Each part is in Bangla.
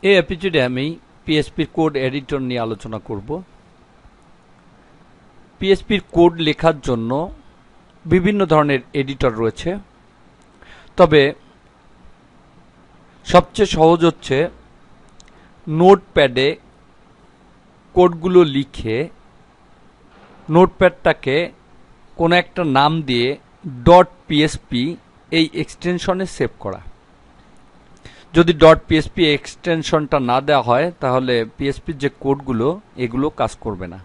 এই এপিসোডে আমি পিএসপির কোড এডিটর নিয়ে আলোচনা করব। পিএসপির কোড লেখার জন্য বিভিন্ন ধরনের এডিটর রয়েছে, তবে সবচেয়ে সহজ হচ্ছে নোটপ্যাডে কোডগুলো লিখে নোটপ্যাডটাকে কোনো একটা নাম দিয়ে .পিএসপি এই এক্সটেনশনে সেভ করা। যদি .পিএসপি এক্সটেনশনটা না দেওয়া হয় তাহলে পিএসপির যে কোডগুলো এগুলো কাজ করবে না।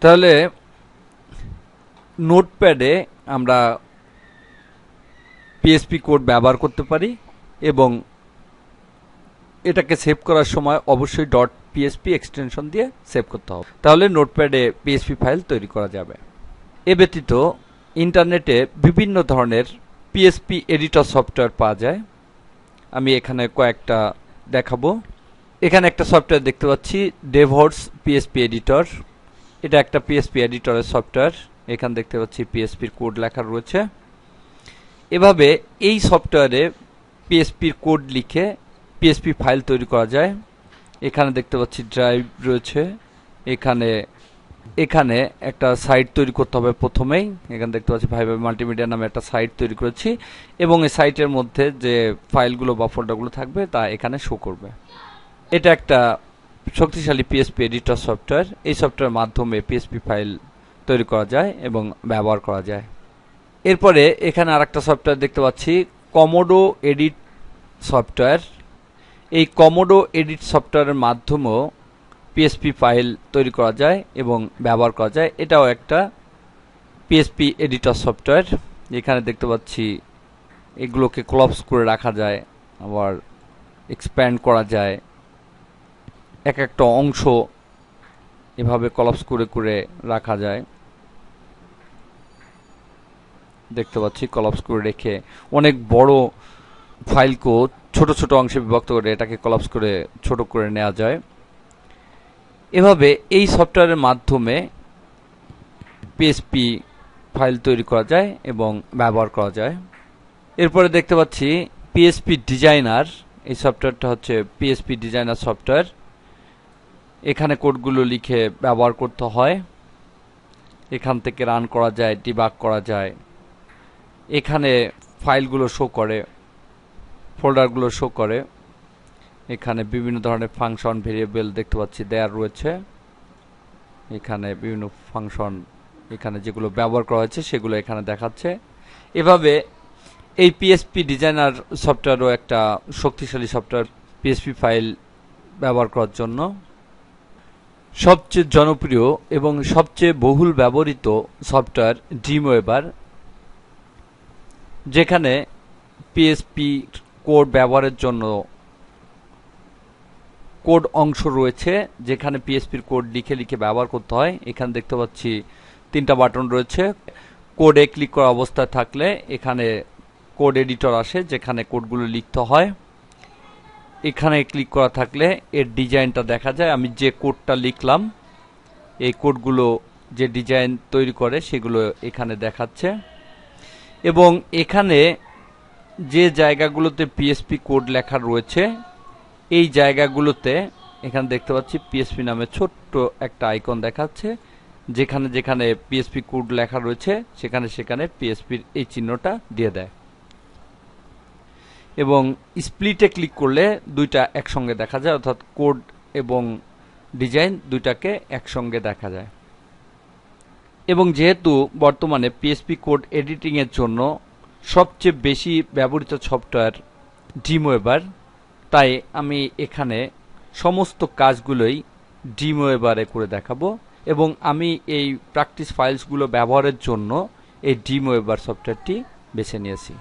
তাহলে নোটপ্যাডে আমরা পিএসপি কোড ব্যবহার করতে পারি এবং এটাকে সেভ করার সময় অবশ্যই .পিএসপি এক্সটেনশন দিয়ে সেভ করতে হবে, তাহলে নোটপ্যাডে পিএসপি ফাইল তৈরি করা যাবে। এ ব্যতীত ইন্টারনেটে বিভিন্ন ধরনের পিএসপি এডিটর সফটওয়্যার পাওয়া যায়। আমি এখানে কয়েকটা দেখাবো। এখানে একটা সফটওয়্যার দেখতে পাচ্ছি, ডেভহর্স পিএসপি এডিটর। এটা একটা পিএসপি এডিটরের সফটওয়্যার। এখানে দেখতে পাচ্ছি পিএসপির কোড লেখা রয়েছে। এভাবে এই সফটওয়্যারে পিএসপির কোড লিখে পিএসপি ফাইল তৈরি করা যায়। এখানে দেখতে পাচ্ছি ড্রাইভ রয়েছে। এখানে একটা সাইট তৈরি করতে হবে প্রথমেই। এখানে দেখতে পাচ্ছি ভাই মাল্টিমিডিয়া নামে একটা সাইট তৈরি করেছি এবং এই সাইটের মধ্যে যে ফাইলগুলো বা ফোল্ডারগুলো থাকবে তা এখানে শো করবে। এটা একটা শক্তিশালী পিএসপি এডিটর সফটওয়্যার। এই সফটওয়্যারের মাধ্যমে পিএসপি ফাইল তৈরি করা যায় এবং ব্যবহার করা যায়। এরপরে এখানে আরেকটা সফটওয়্যার দেখতে পাচ্ছি, কমোডো এডিট সফটওয়্যার। এই কমোডো এডিট সফটওয়্যারের মাধ্যমেও পিএসপি ফাইল তৈরি করা যায় এবং ব্যবহার করা যায়। এটাও একটা পিএসপি এডিটর সফটওয়্যার। এখানে দেখতে পাচ্ছি এগুলোকে ক্লপস করে রাখা যায়, আবার এক্সপ্যান্ড করা যায়। এক একটা অংশ এভাবে ক্লপস করে করে রাখা যায়। দেখতে পাচ্ছি ক্লপস করে রেখে অনেক বড় ফাইলকেও ছোট ছোট অংশে বিভক্ত করে এটাকে ক্লপস করে ছোট করে নেওয়া যায়। এভাবে এই সফটওয়্যারের মাধ্যমে পিএসপি ফাইল তৈরি করা যায় এবং ব্যবহার করা যায়। এরপরে দেখতে পাচ্ছি পিএসপি ডিজাইনার। এই সফটওয়্যারটা হচ্ছে পিএসপি ডিজাইনার সফটওয়্যার। এখানে কোডগুলো লিখে ব্যবহার করতে হয়। এখান থেকে রান করা যায়, ডিবাগ করা যায়। এখানে ফাইলগুলো শো করে, ফোল্ডারগুলো শো করে। এখানে বিভিন্ন ধরনের ফাংশন ভেরিয়েবল দেখতে পাচ্ছি দেয়ার রয়েছে। এখানে বিভিন্ন ফাংশন এখানে যেগুলো ব্যবহার করা হয়েছে সেগুলো এখানে দেখাচ্ছে। এভাবে এই পিএসপি ডিজাইনার সফটওয়্যারও একটা শক্তিশালী সফটওয়্যার পিএসপি ফাইল ব্যবহার করার জন্য। সবচেয়ে জনপ্রিয় এবং সবচেয়ে বহুল ব্যবহৃত সফটওয়্যার ড্রিমওয়েভার, যেখানে পিএসপি কোড ব্যবহারের জন্য কোড অংশ রয়েছে, যেখানে পিএসপির কোড লিখে লিখে ব্যবহার করতে হয়। এখানে দেখতে পাচ্ছি 3টা বাটন রয়েছে। কোডে ক্লিক করা অবস্থায় থাকলে এখানে কোড এডিটর আসে, যেখানে কোডগুলো লিখতে হয়। এখানে ক্লিক করা থাকলে এর ডিজাইনটা দেখা যায়। আমি যে কোডটা লিখলাম এই কোডগুলো যে ডিজাইন তৈরি করে সেগুলো এখানে দেখাচ্ছে। এবং এখানে যে জায়গাগুলোতে পিএসপি কোড লেখা রয়েছে এই জায়গাগুলোতে এখানে দেখতে পাচ্ছি পিএসপি নামে ছোট্ট একটা আইকন দেখাচ্ছে, যেখানে যেখানে পিএসপি কোড লেখা রয়েছে সেখানে সেখানে পিএসপির এই চিহ্নটা দিয়ে দেয়। এবং স্প্লিটে ক্লিক করলে দুইটা একসঙ্গে দেখা যায়, অর্থাৎ কোড এবং ডিজাইন দুইটাকে একসঙ্গে দেখা যায়। এবং যেহেতু বর্তমানে পিএসপি কোড এডিটিংয়ের জন্য সবচেয়ে বেশি ব্যবহৃত সফটওয়্যার ড্রিমওয়েভার, তাই আমি এখানে সমস্ত কাজগুলোই ড্রিমওয়েভারে করে দেখাবো। এবং আমি এই প্র্যাকটিস ফাইলসগুলো ব্যবহারের জন্য এই ড্রিমওয়েভার সফটওয়্যারটি বেছে নিয়েছি।